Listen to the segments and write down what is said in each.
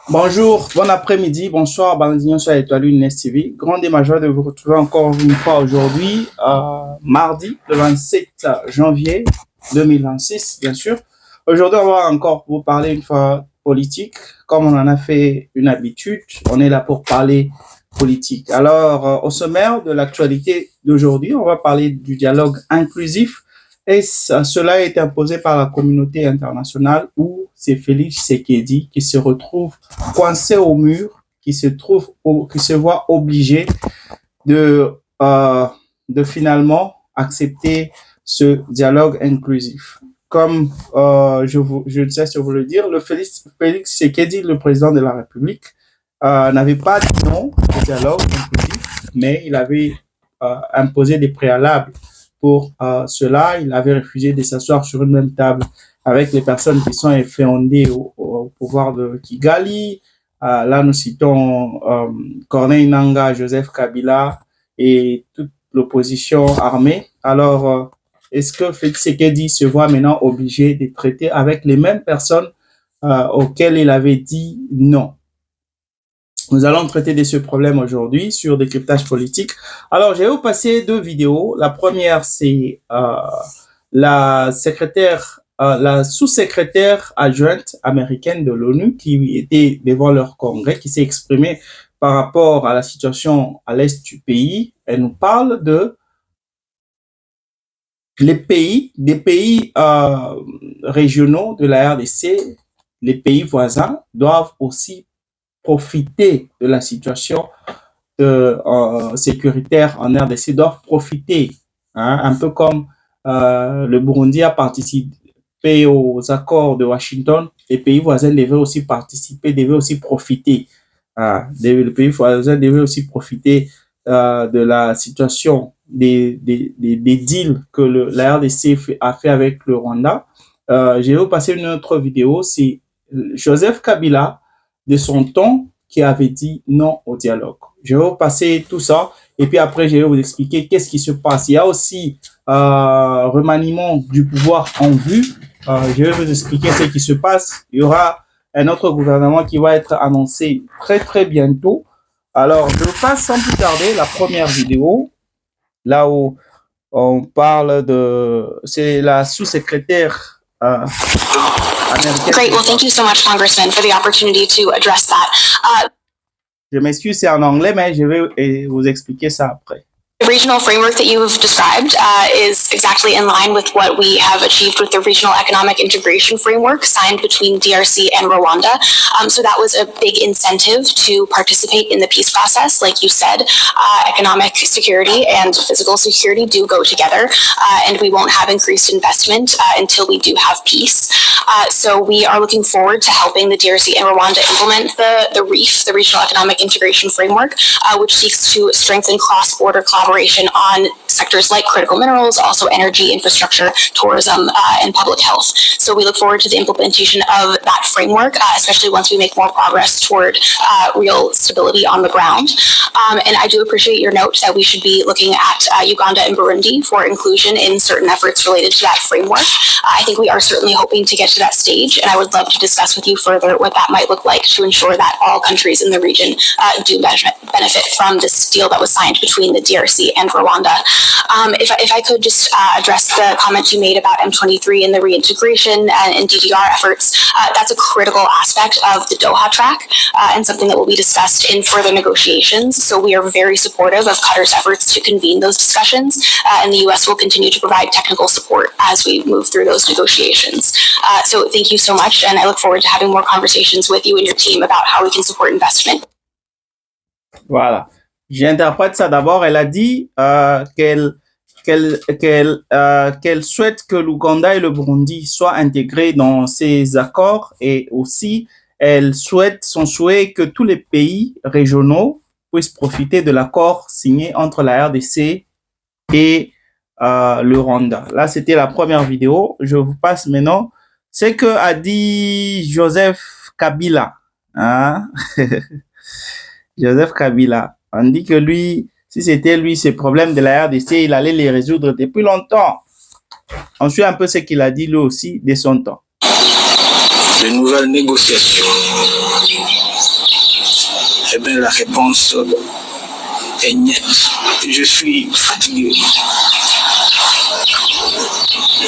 Bonjour, bon après-midi, bonsoir, Balandinion sur Étoile Une TV. Grande et majeure de vous retrouver encore une fois aujourd'hui, mardi, le 27 janvier 2026, bien sûr. Aujourd'hui, on va encore vous parler une fois politique, comme on en a fait une habitude. On est là pour parler politique. Alors, au sommaire de l'actualité d'aujourd'hui, on va parler du dialogue inclusif. Et cela est imposé par la communauté internationale où c'est Félix Tshisekedi qui se retrouve coincé au mur, qui se voit obligé de finalement accepter ce dialogue inclusif. Comme je ne sais si vous le dire, le Félix Tshisekedi, le président de la République, n'avait pas dit non au dialogue inclusif, mais il avait imposé des préalables. Pour cela, il avait refusé de s'asseoir sur une même table avec les personnes qui sont inféondées au pouvoir de Kigali. Là, nous citons Corneille Nangaa, Joseph Kabila et toute l'opposition armée. Alors, est-ce que Félix Tshisekedi se voit maintenant obligé de traiter avec les mêmes personnes auxquelles il avait dit non? Nous allons traiter de ce problème aujourd'hui sur Décryptage politique. Alors, je vais vous passer deux vidéos. La première, c'est la sous-secrétaire adjointe américaine de l'ONU qui était devant leur congrès, qui s'est exprimée par rapport à la situation à l'est du pays. Elle nous parle de des pays régionaux de la RDC, les pays voisins doivent aussi profiter de la situation sécuritaire en RDC, doivent profiter, hein, un peu comme le Burundi a participé aux accords de Washington, les pays voisins devaient aussi participer, devaient aussi profiter. Les pays voisins devaient aussi profiter de la situation des deals que la RDC a fait avec le Rwanda. Je vais vous passer une autre vidéo, c'est Joseph Kabila, de son ton, qui avait dit non au dialogue. Je vais vous passer tout ça et puis après, je vais vous expliquer qu'est-ce qui se passe. Il y a aussi remaniement du pouvoir en vue. Je vais vous expliquer ce qui se passe. Il y aura un autre gouvernement qui va être annoncé très, très bientôt. Alors, je passe sans plus tarder la première vidéo, là où on parle de... C'est la sous-secrétaire Great. Well, thank you so much, Congressman, for the opportunity to address that. Je m'excuse, c'est en anglais, mais je vais vous expliquer ça après. The regional framework that you've described is exactly in line with what we have achieved with the Regional Economic Integration Framework signed between DRC and Rwanda. So that was a big incentive to participate in the peace process. Like you said, economic security and physical security do go together, and we won't have increased investment until we do have peace. So we are looking forward to helping the DRC and Rwanda implement the REEF, the Regional Economic Integration Framework, which seeks to strengthen cross-border collaboration on sectors like critical minerals, also energy, infrastructure, tourism, and public health. So we look forward to the implementation of that framework, especially once we make more progress toward real stability on the ground. And I do appreciate your note that we should be looking at Uganda and Burundi for inclusion in certain efforts related to that framework. I think we are certainly hoping to get to that stage, and I would love to discuss with you further what that might look like to ensure that all countries in the region do benefit from this deal that was signed between the DRC and Rwanda. If I could just address the comment you made about M23 and the reintegration and DDR efforts, that's a critical aspect of the Doha track and something that will be discussed in further negotiations. So we are very supportive of Qatar's efforts to convene those discussions, and the U.S. will continue to provide technical support as we move through those negotiations. So thank you so much, and I look forward to having more conversations with you and your team about how we can support investment. Voilà. J'interprète ça d'abord. Elle a dit qu'elle souhaite que l'Ouganda et le Burundi soient intégrés dans ces accords et aussi son souhait que tous les pays régionaux puisse profiter de l'accord signé entre la RDC et le Rwanda. Là, c'était la première vidéo. Je vous passe maintenant ce que a dit Joseph Kabila. Hein? Joseph Kabila. On dit que lui, si c'était lui, ces problèmes de la RDC, il allait les résoudre depuis longtemps. On suit un peu ce qu'il a dit lui aussi de son temps. De nouvelles négociations. Eh bien, la réponse est nette. Je suis fatigué.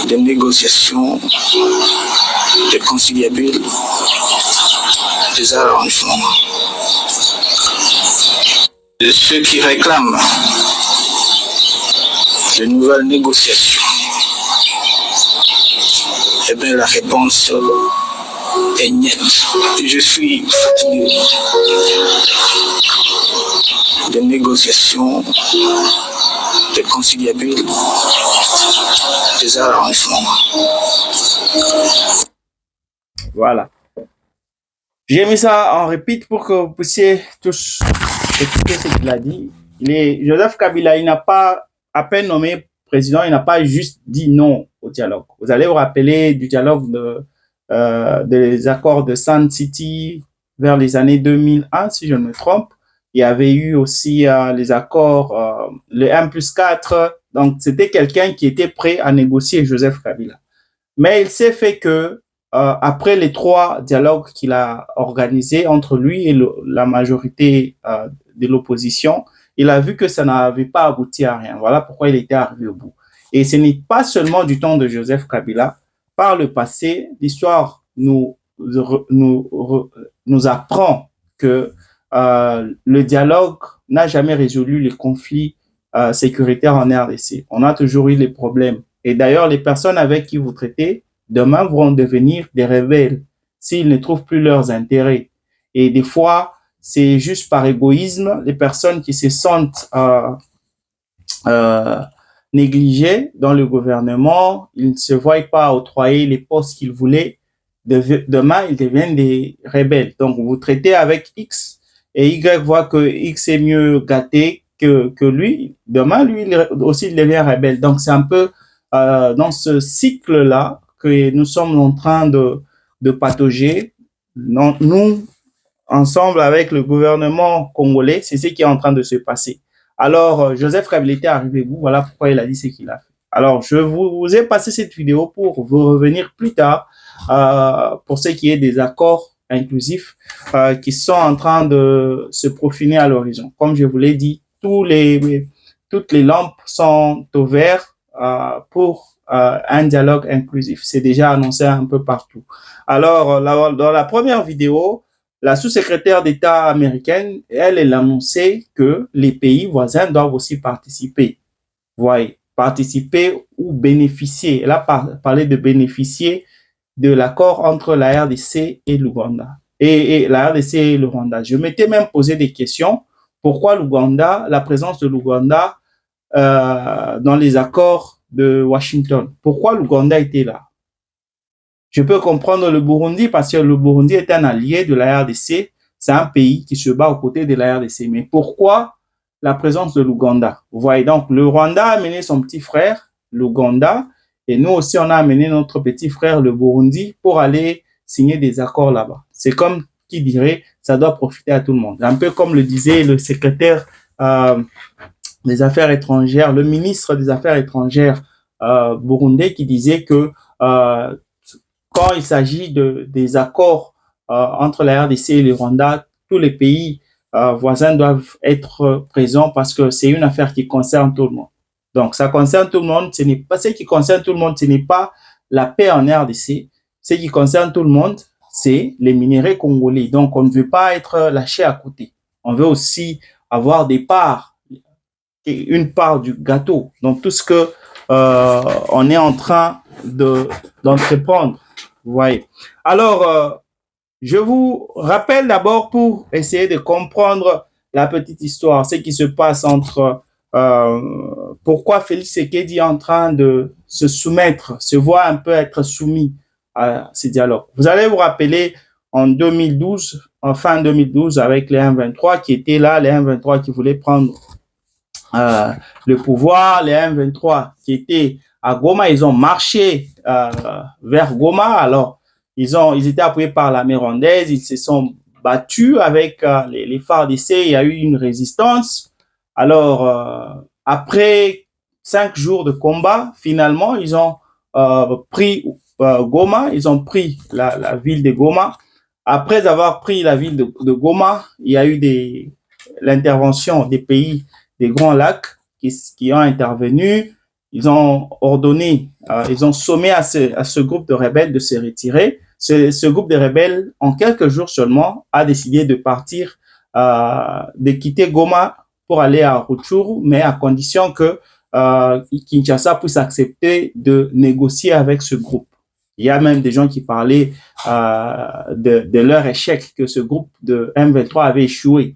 Des négociations, des conciliabules, des arrangements. De ceux qui réclament de nouvelles négociations. Eh bien, la réponse est nette. Je suis fatigué. Des négociations, des conciliabules, des arrangements. Voilà. J'ai mis ça en repeat pour que vous puissiez tous écouter ce qu'il a dit. Joseph Kabila, il n'a pas, à peine nommé président, il n'a pas juste dit non au dialogue. Vous allez vous rappeler du dialogue des accords de Sun City vers les années 2001, si je ne me trompe. Il y avait eu aussi les accords, le 1+4. Donc, c'était quelqu'un qui était prêt à négocier, Joseph Kabila. Mais il s'est fait que, après les 3 dialogues qu'il a organisés entre lui et la majorité de l'opposition, il a vu que ça n'avait pas abouti à rien. Voilà pourquoi il était arrivé au bout. Et ce n'est pas seulement du temps de Joseph Kabila. Par le passé, l'histoire nous apprend que le dialogue n'a jamais résolu les conflits sécuritaires en RDC. On a toujours eu les problèmes. Et d'ailleurs, les personnes avec qui vous traitez, demain vont devenir des rebelles s'ils ne trouvent plus leurs intérêts. Et des fois, c'est juste par égoïsme, les personnes qui se sentent négligées dans le gouvernement, ils ne se voient pas octroyer les postes qu'ils voulaient. Demain, ils deviennent des rebelles. Donc, vous traitez avec X et Y voit que X est mieux gâté que lui. Demain, lui aussi, il devient rebelle. Donc, c'est un peu dans ce cycle-là que nous sommes en train de patauger. Nous, ensemble avec le gouvernement congolais, c'est ce qui est en train de se passer. Alors, Joseph Kabila est arrivé au bout, voilà pourquoi il a dit ce qu'il a fait. Alors, je vous ai passé cette vidéo pour vous revenir plus tard pour ce qui est des accords inclusifs qui sont en train de se profiler à l'horizon. Comme je vous l'ai dit, toutes les lampes sont au vert pour un dialogue inclusif. C'est déjà annoncé un peu partout. Alors, dans la première vidéo, la sous-secrétaire d'État américaine, elle annonçait que les pays voisins doivent aussi participer. Voyez, participer ou bénéficier. Elle a parlé de bénéficier de l'accord entre la RDC et l'Ouganda. Et la RDC et le Rwanda. Je m'étais même posé des questions. Pourquoi l'Ouganda, la présence de l'Ouganda dans les accords de Washington? Pourquoi l'Ouganda était là? Je peux comprendre le Burundi parce que le Burundi est un allié de la RDC. C'est un pays qui se bat aux côtés de la RDC. Mais pourquoi la présence de l'Ouganda? Vous voyez, donc le Rwanda a amené son petit frère, l'Ouganda, et nous aussi, on a amené notre petit frère, le Burundi, pour aller signer des accords là-bas. C'est comme qui dirait, ça doit profiter à tout le monde. Un peu comme le disait le secrétaire des Affaires étrangères, le ministre des Affaires étrangères burundais qui disait que quand il s'agit des accords entre la RDC et le Rwanda, tous les pays voisins doivent être présents parce que c'est une affaire qui concerne tout le monde. Donc, ça concerne tout le monde. Ce n'est pas ce qui concerne tout le monde, ce n'est pas la paix en RDC. Ce qui concerne tout le monde, c'est les minéraux congolais. Donc, on ne veut pas être lâché à côté. On veut aussi avoir des parts, une part du gâteau. Donc, tout ce que on est en train d'entreprendre. Vous voyez. Alors, je vous rappelle d'abord pour essayer de comprendre la petite histoire, ce qui se passe entre pourquoi Félix Tshisekedi est en train de se soumettre, se voit un peu être soumis à ces dialogues. Vous allez vous rappeler, en 2012, en fin 2012, avec les M23 qui étaient là, les M23 qui voulaient prendre le pouvoir, les M23 qui étaient à Goma, ils ont marché vers Goma. Alors, ils étaient appuyés par l'armée rwandaise, ils se sont battus avec les FARDC, il y a eu une résistance. Alors, après 5 jours de combat, finalement, ils ont pris Goma, ils ont pris la ville de Goma. Après avoir pris la ville de Goma, il y a eu l'intervention des pays des Grands Lacs qui ont intervenu. Ils ont ordonné, ils ont sommé à ce groupe de rebelles de se retirer. Ce groupe de rebelles, en quelques jours seulement, a décidé de partir, de quitter Goma pour aller à Rutshuru, mais à condition que Kinshasa puisse accepter de négocier avec ce groupe. Il y a même des gens qui parlaient de leur échec, que ce groupe de M23 avait échoué.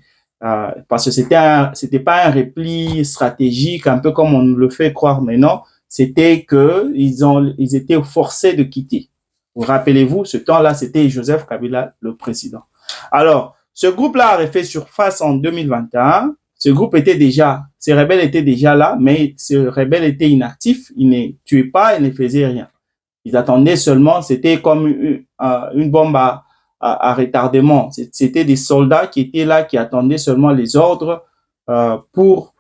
Parce que c'était pas un repli stratégique, un peu comme on le fait croire maintenant. C'était que ils étaient forcés de quitter. Vous rappelez-vous, ce temps-là, c'était Joseph Kabila, le président. Alors, ce groupe-là a fait surface en 2021. Ces rebelles étaient déjà là, mais ces rebelles étaient inactifs. Ils ne tuaient pas, ils ne faisaient rien. Ils attendaient seulement, c'était comme une bombe à retardement. C'était des soldats qui étaient là, qui attendaient seulement les ordres pour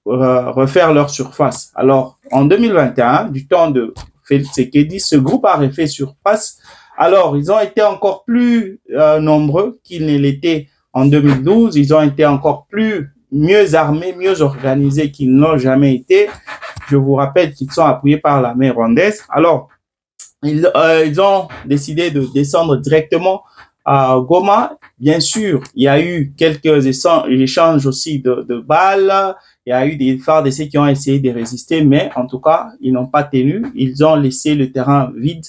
refaire leur surface. Alors, en 2021, du temps de Félix Tshisekedi, ce groupe a refait surface. Alors, ils ont été encore plus nombreux qu'ils ne l'étaient en 2012. Ils ont été encore mieux armés, mieux organisés qu'ils n'ont jamais été. Je vous rappelle qu'ils sont appuyés par l'armée rwandaise. Alors, ils ont décidé de descendre directement à Goma. Bien sûr, il y a eu quelques échanges aussi de balles. Il y a eu des FARDC qui ont essayé de résister, mais en tout cas, ils n'ont pas tenu. Ils ont laissé le terrain vide.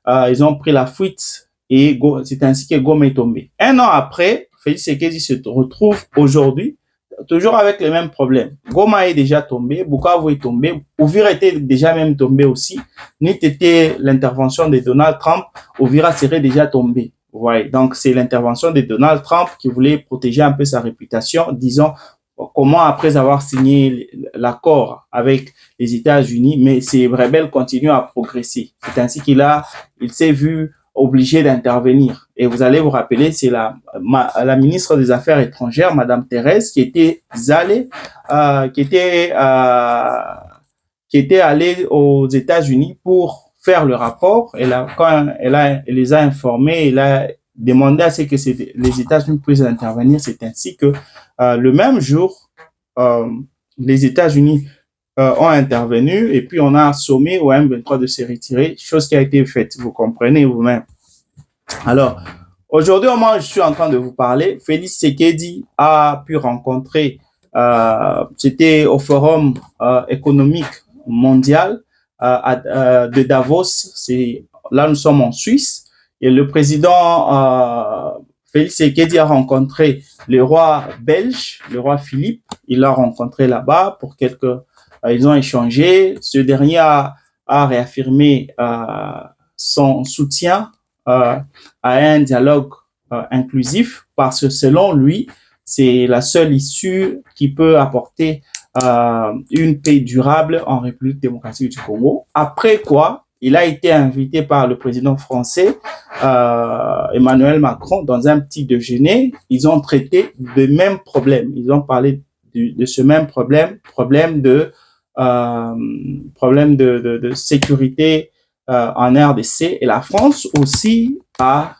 Ils ont pris la fuite et c'est ainsi que Goma est tombé. Un an après, Félix Tshisekedi se retrouve aujourd'hui toujours avec les mêmes problèmes. Goma est déjà tombé, Bukavu est tombé, Uvira était déjà même tombé aussi. N'eût été l'intervention de Donald Trump, Uvira serait déjà tombé. Vous voyez, donc c'est l'intervention de Donald Trump qui voulait protéger un peu sa réputation, disons comment après avoir signé l'accord avec les États-Unis, mais ces rebelles continuent à progresser. C'est ainsi qu'il s'est vu obligé d'intervenir. Et vous allez vous rappeler, c'est la ministre des Affaires étrangères, Madame Thérèse, qui était allée aux États-Unis pour faire le rapport. Quand elle les a informés, elle a demandé à ce que les États-Unis puissent intervenir. C'est ainsi que le même jour, les États-Unis ont intervenu et puis on a sommé au M23 de se retirer, chose qui a été faite, vous comprenez vous-même. Alors, aujourd'hui, au moment où je suis en train de vous parler, Félix Tshisekedi a pu rencontrer, c'était au Forum économique mondial de Davos, là nous sommes en Suisse, et le président Félix Tshisekedi a rencontré le roi belge, le roi Philippe, il l'a rencontré là-bas pour ils ont échangé. Ce dernier a réaffirmé son soutien à un dialogue inclusif parce que selon lui, c'est la seule issue qui peut apporter une paix durable en République démocratique du Congo. Après quoi, il a été invité par le président français Emmanuel Macron dans un petit déjeuner. Ils ont traité des mêmes problèmes. Ils ont parlé de ce même problème de sécurité en RDC. Et la France aussi a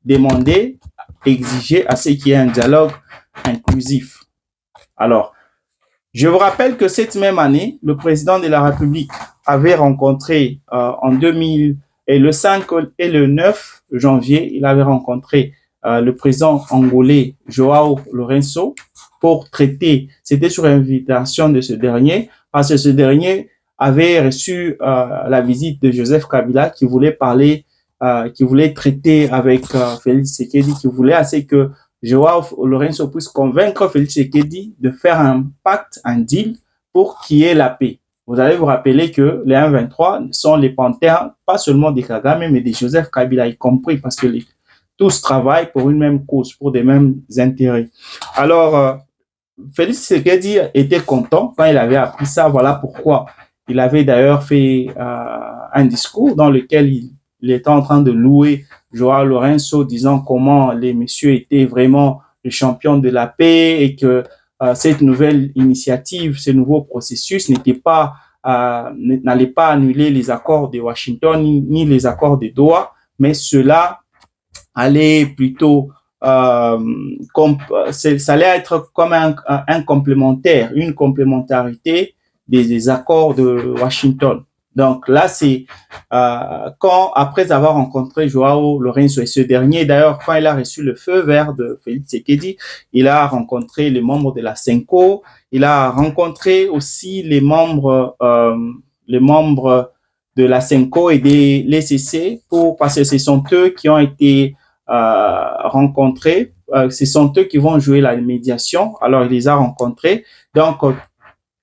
demandé, exigé à ce qu'il y ait un dialogue inclusif. Alors, je vous rappelle que cette même année, le président de la République avait rencontré en 2000 et le 5 et le 9 janvier, il avait rencontré le président angolais Joao Lourenço pour traiter, c'était sur invitation de ce dernier, parce que ce dernier avait reçu la visite de Joseph Kabila qui voulait qui voulait traiter avec Félix Tshisekedi, qui voulait assez que Joao Lourenço puisse convaincre Félix Tshisekedi de faire un pacte, un deal pour qu'il y ait la paix. Vous allez vous rappeler que les M23 sont les panthères, pas seulement des Kagame, mais des Joseph Kabila y compris, parce que tous travaillent pour une même cause, pour des mêmes intérêts. Alors, Félix Tshisekedi était content quand il avait appris ça. Voilà pourquoi il avait d'ailleurs fait un discours dans lequel il était en train de louer Joao Lourenço, disant comment les messieurs étaient vraiment les champions de la paix et que cette nouvelle initiative, ce nouveau processus n'allait pas annuler les accords de Washington ni les accords de Doha, mais cela allait plutôt ça allait être comme un complémentaire, une complémentarité des accords de Washington. Donc là, c'est quand, après avoir rencontré Joao Lourenço, et ce dernier, d'ailleurs, quand il a reçu le feu vert de Félix Tshisekedi, il a rencontré les membres de la CENCO, il a rencontré aussi les membres de la CENCO et de l'ECC, parce que ce sont eux qui ont été rencontrés. Ce sont eux qui vont jouer la médiation. Alors, il les a rencontrés. Donc,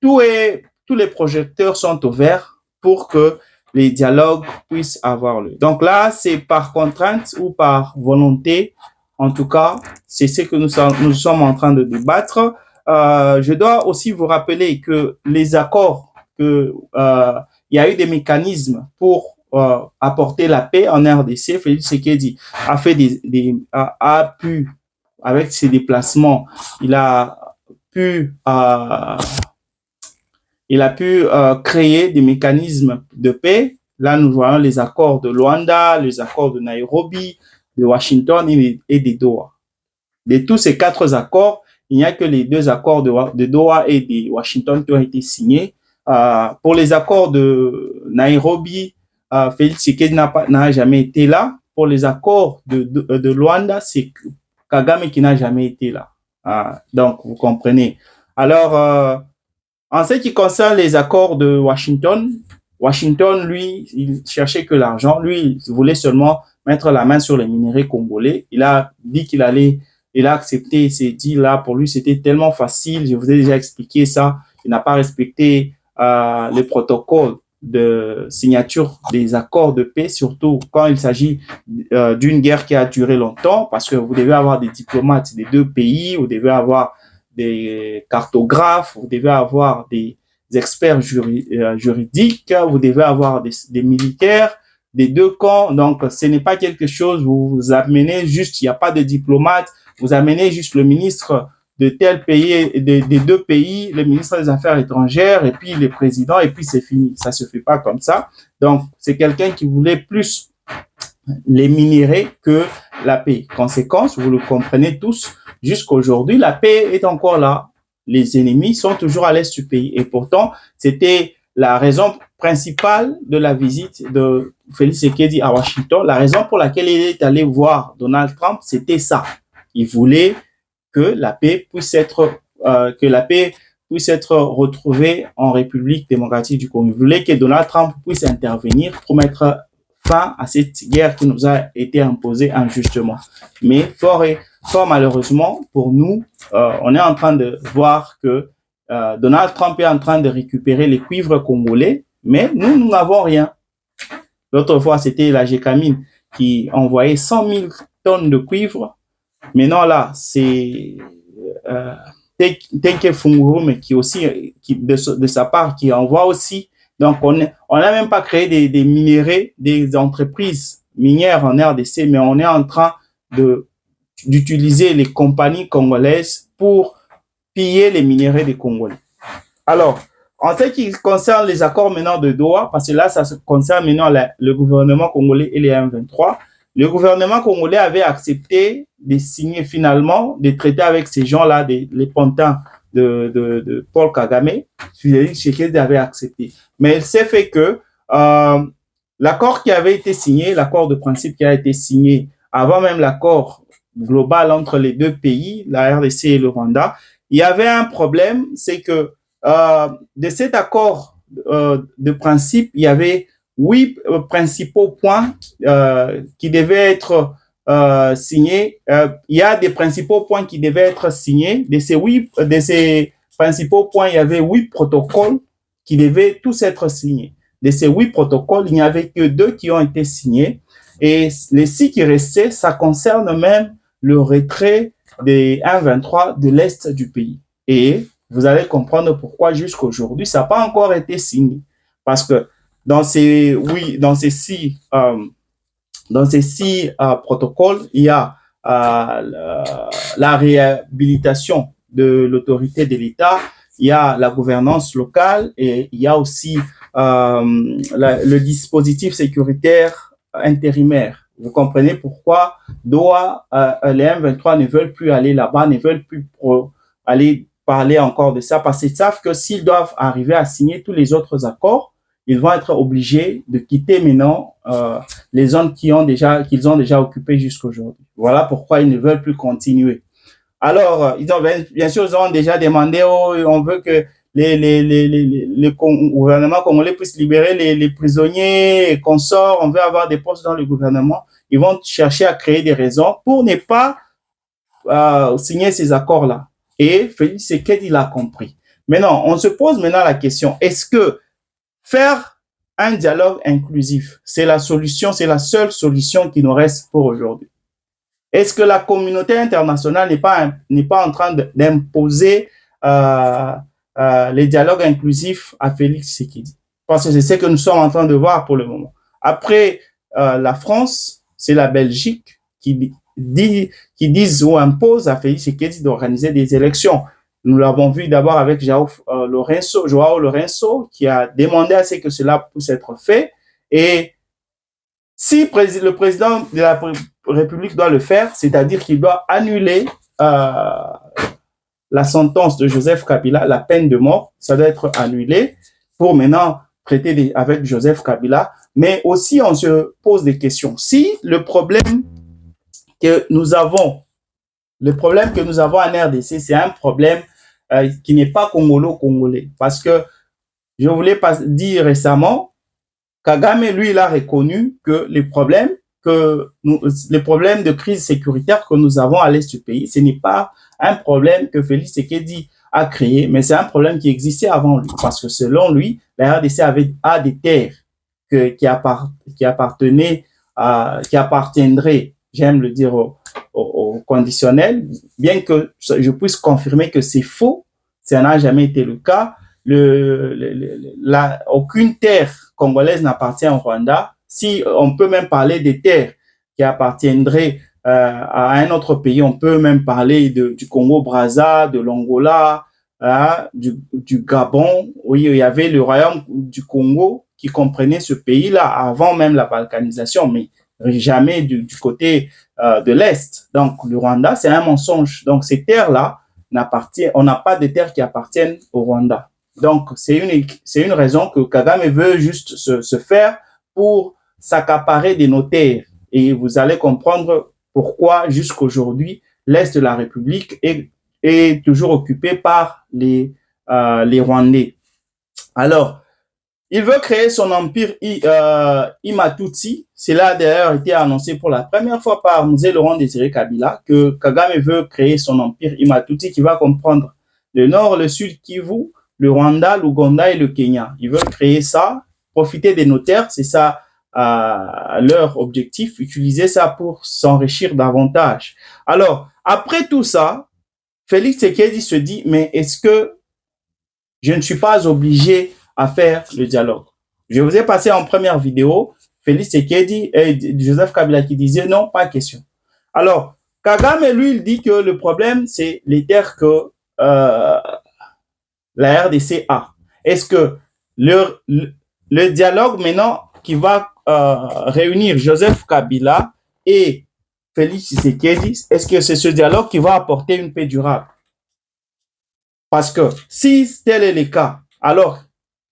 tous les projecteurs sont ouverts pour que les dialogues puissent avoir lieu. Donc là, c'est par contrainte ou par volonté. En tout cas, c'est ce que nous sommes en train de débattre. Je dois aussi vous rappeler que les accords, il y a eu des mécanismes pour apporter la paix en RDC. Félix Tshisekedi a pu, avec ses déplacements, il a pu créer des mécanismes de paix. Là, nous voyons les accords de Luanda, les accords de Nairobi, de Washington et de Doha. De tous ces 4 accords, il n'y a que les 2 accords de Doha et de Washington qui ont été signés. Pour les accords de Nairobi, Félix Tshisekedi n'a jamais été là. Pour les accords de Luanda, c'est Kagame qui n'a jamais été là. Donc, vous comprenez. Alors, en ce qui concerne les accords de Washington, lui, il cherchait que l'argent. Lui, il voulait seulement mettre la main sur les minéraux congolais. Il a dit il a accepté ces deals-là. Pour lui, c'était tellement facile. Je vous ai déjà expliqué ça. Il n'a pas respecté les protocoles de signature des accords de paix, surtout quand il s'agit d'une guerre qui a duré longtemps, parce que vous devez avoir des diplomates des 2 pays, vous devez avoir des cartographes, vous devez avoir des experts juridiques, vous devez avoir des militaires des 2 camps. Donc, ce n'est pas quelque chose, vous amenez juste, il n'y a pas de diplomate, vous amenez juste le ministre de tel pays, des 2 pays, le ministre des Affaires étrangères, et puis le président, et puis c'est fini. Ça se fait pas comme ça. Donc, c'est quelqu'un qui voulait plus les minéraux que la paix. Conséquence, vous le comprenez tous, jusqu'aujourd'hui, la paix est encore là. Les ennemis sont toujours à l'est du pays. Et pourtant, c'était la raison principale de la visite de Félix Tshisekedi à Washington. La raison pour laquelle il est allé voir Donald Trump, c'était ça. Il voulait que la paix puisse être retrouvée en République démocratique du Congo. Il voulait que Donald Trump puisse intervenir pour mettre fin à cette guerre qui nous a été imposée injustement. Mais fort malheureusement pour nous, on est en train de voir que Donald Trump est en train de récupérer les cuivres congolais, mais nous n'avons rien. L'autre fois, c'était la Gécamine qui envoyait 100 000 tonnes de cuivre. Maintenant, là, c'est Tenke Funguru, mais qui aussi, de sa part, qui envoie aussi. Donc, on n'a même pas créé des minéraux, des entreprises minières en RDC, mais on est en train d'utiliser les compagnies congolaises pour piller les minéraux des Congolais. Alors, en ce qui concerne les accords maintenant de Doha, parce que là, ça concerne maintenant le gouvernement congolais et les M23, le gouvernement congolais avait accepté de signer finalement des traités avec ces gens-là, les pantins de Paul Kagame. Félix Tshisekedi avait accepté. Mais il s'est fait que l'accord qui avait été signé, l'accord de principe qui a été signé avant même l'accord global entre les 2 pays, la RDC et le Rwanda, il y avait un problème, c'est que de cet accord de principe, il y avait 8 principaux points qui devaient être signés. Il y a des principaux points qui devaient être signés. De ces principaux points, il y avait 8 protocoles qui devaient tous être signés. De ces 8 protocoles, il n'y avait que 2 qui ont été signés. Et les 6 qui restaient, ça concerne même le retrait des 1,23 de l'Est du pays. Et vous allez comprendre pourquoi jusqu'à aujourd'hui, ça n'a pas encore été signé. Parce que dans ces 6 protocoles, il y a la réhabilitation de l'autorité de l'État, il y a la gouvernance locale et il y a aussi le dispositif sécuritaire intérimaire. Vous comprenez pourquoi Doha, les M23 ne veulent plus aller là-bas, ne veulent plus aller parler encore de ça parce qu'ils savent que s'ils doivent arriver à signer tous les autres accords, ils vont être obligés de quitter maintenant les zones qu'ils ont déjà occupées jusqu'à aujourd'hui. Voilà pourquoi ils ne veulent plus continuer. Alors, bien sûr, ils ont déjà demandé, on veut que le gouvernement congolais puisse libérer les prisonniers et consorts, on veut avoir des postes dans le gouvernement. Ils vont chercher à créer des raisons pour ne pas signer ces accords-là. Et Félix Tshisekedi l'a compris. Maintenant, on se pose maintenant la question, est-ce que faire un dialogue inclusif, c'est la solution, c'est la seule solution qui nous reste pour aujourd'hui? Est-ce que la communauté internationale n'est pas en train d'imposer les dialogues inclusifs à Félix Tshisekedi? Parce que c'est ce que nous sommes en train de voir pour le moment. Après la France, c'est la Belgique qui disent ou imposent à Félix Tshisekedi d'organiser des élections. Nous l'avons vu d'abord avec Joao Lourenço, qui a demandé à ce que cela puisse être fait. Et si le président de la République doit le faire, c'est-à-dire qu'il doit annuler la sentence de Joseph Kabila, la peine de mort, ça doit être annulé pour maintenant traiter avec Joseph Kabila. Mais aussi, on se pose des questions. Si le problème que nous avons en RDC, c'est un problème qui n'est pas congolo-congolais. Parce que je voulais dire récemment, Kagame, lui, il a reconnu que les problèmes de crise sécuritaire que nous avons à l'est du pays, ce n'est pas un problème que Félix Tshisekedi a créé, mais c'est un problème qui existait avant lui. Parce que selon lui, la RDC a des terres qui appartiendraient, j'aime le dire au conditionnel, bien que je puisse confirmer que c'est faux, ça n'a jamais été le cas. Aucune terre congolaise n'appartient au Rwanda. Si on peut même parler des terres qui appartiendraient à un autre pays, on peut même parler du Congo-Brazza, de l'Angola, du Gabon. Oui, il y avait le royaume du Congo qui comprenait ce pays-là avant même la balkanisation, mais jamais du côté de l'Est. Donc, le Rwanda, c'est un mensonge. Donc, ces terres-là, on n'a pas de terres qui appartiennent au Rwanda. Donc, c'est une raison que Kagame veut juste se faire pour s'accaparer des nos terres. Et vous allez comprendre pourquoi, jusqu'aujourd'hui, l'Est de la République est toujours occupé par les Rwandais. Alors, il veut créer son empire Imatutsi. Cela a d'ailleurs été annoncé pour la première fois par Mzee Laurent Désiré Kabila, que Kagame veut créer son empire Imatutsi qui va comprendre le nord, le sud Kivu, le Rwanda, l'Ouganda et le Kenya. Ils veulent créer ça, profiter des notaires, c'est ça leur objectif, utiliser ça pour s'enrichir davantage. Alors, après tout ça, Félix Tshisekedi se dit, mais est-ce que je ne suis pas obligé à faire le dialogue? Je vous ai passé en première vidéo Félix Tshisekedi et Joseph Kabila qui disaient non, pas question. Alors, Kagame, lui, il dit que le problème, c'est les terres que la RDC a. Est-ce que le dialogue maintenant qui va réunir Joseph Kabila et Félix Tshisekedi, est-ce que c'est ce dialogue qui va apporter une paix durable? Parce que si tel est le cas, alors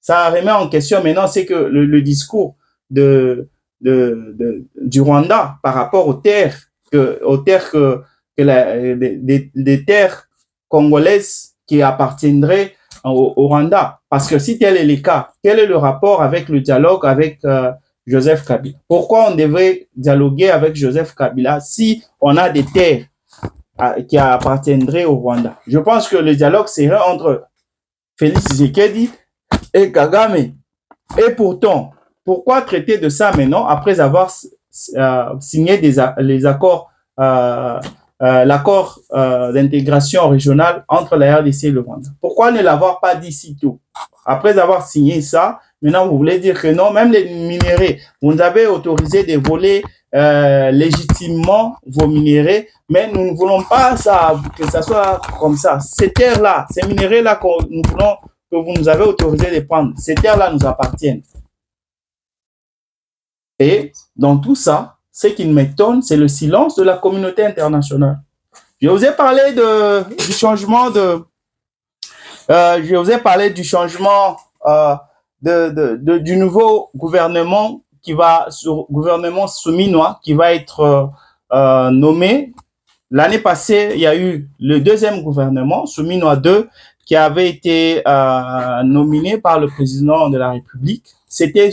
ça remet en question maintenant, c'est que le discours du Rwanda par rapport aux terres des terres congolaises qui appartiendraient au Rwanda. Parce que si tel est le cas, quel est le rapport avec le dialogue avec Joseph Kabila? Pourquoi on devrait dialoguer avec Joseph Kabila si on a des terres qui appartiendraient au Rwanda? Je pense que le dialogue serait entre Félix Tshisekedi et Kagame. Et pourtant, pourquoi traiter de ça maintenant après avoir signé les accords, l'accord d'intégration régionale entre la RDC et le Rwanda. Pourquoi ne l'avoir pas dit si tôt? Après avoir signé ça, maintenant vous voulez dire que non, même les minéraux, vous avez autorisé de voler légitimement vos minéraux, mais nous ne voulons pas ça, que ça soit comme ça. Ces terres-là, ces minéraux-là que nous voulons, que vous nous avez autorisé de prendre, ces terres-là nous appartiennent. Et dans tout ça, ce qui m'étonne, c'est le silence de la communauté internationale. Je vous ai parlé du changement je vous ai parlé du changement du nouveau gouvernement gouvernement souminois qui va être nommé. L'année passée, il y a eu le deuxième gouvernement, Souminois 2, qui avait été nominé par le président de la République. C'était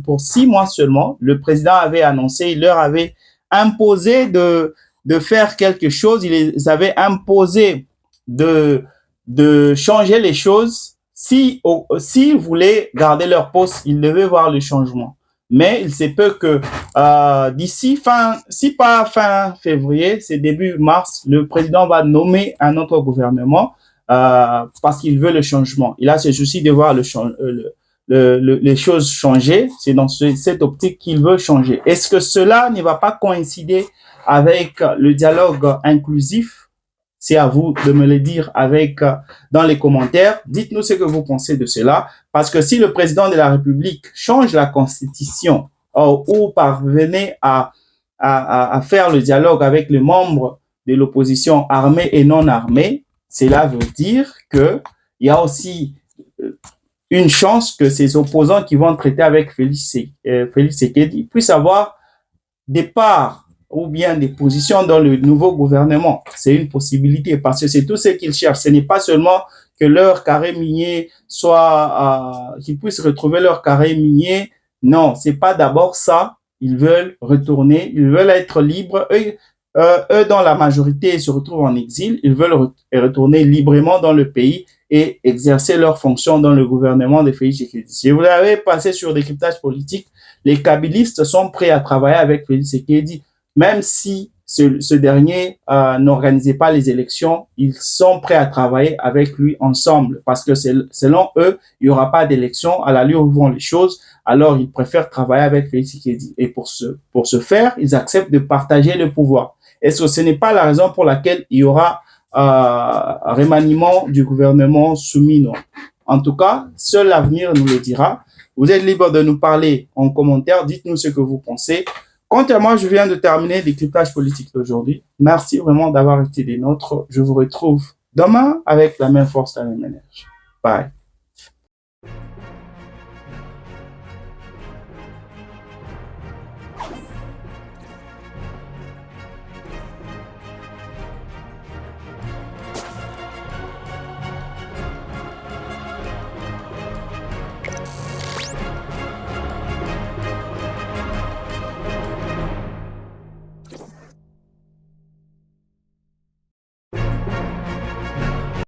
pour 6 mois seulement. Le président avait annoncé, il leur avait imposé de faire quelque chose. Il les avait imposé de changer les choses. S'ils voulaient garder leur poste, ils devaient voir le changement. Mais il se peut que d'ici si pas fin février, c'est début mars, le président va nommer un autre gouvernement parce qu'il veut le changement. Il a ce souci de voir les choses changer. C'est dans cette optique qu'il veut changer. Est-ce que cela ne va pas coïncider avec le dialogue inclusif? C'est à vous de me le dire dans les commentaires. Dites-nous ce que vous pensez de cela. Parce que si le président de la République change la Constitution ou parvenait à faire le dialogue avec les membres de l'opposition armée et non armée, cela veut dire qu'il y a aussi une chance que ces opposants qui vont traiter avec Félix Tshisekedi puissent avoir des parts ou bien des positions dans le nouveau gouvernement. C'est une possibilité parce que c'est tout ce qu'ils cherchent. Ce n'est pas seulement que leur carré minier qu'ils puissent retrouver leur carré minier. Non, c'est pas d'abord ça. Ils veulent retourner, ils veulent être libres. Eux, dans la majorité, se retrouvent en exil. Ils veulent retourner librement dans le pays et exercer leurs fonctions dans le gouvernement de Félix Tshisekedi. Si vous l'avez passé sur décryptage politique, les kabylistes sont prêts à travailler avec Félix Tshisekedi. Même si ce dernier n'organisait pas les élections, ils sont prêts à travailler avec lui ensemble parce que selon eux, il n'y aura pas d'élection à l'allure où vont les choses. Alors, ils préfèrent travailler avec Félix Tshisekedi. Et pour ce faire, ils acceptent de partager le pouvoir. Est-ce que ce n'est pas la raison pour laquelle il y aura remaniement du gouvernement souminois? En tout cas, seul l'avenir nous le dira. Vous êtes libre de nous parler en commentaire. Dites-nous ce que vous pensez. Quant à moi, je viens de terminer le décryptage politique d'aujourd'hui. Merci vraiment d'avoir été des nôtres. Je vous retrouve demain avec la même force, la même énergie. Bye.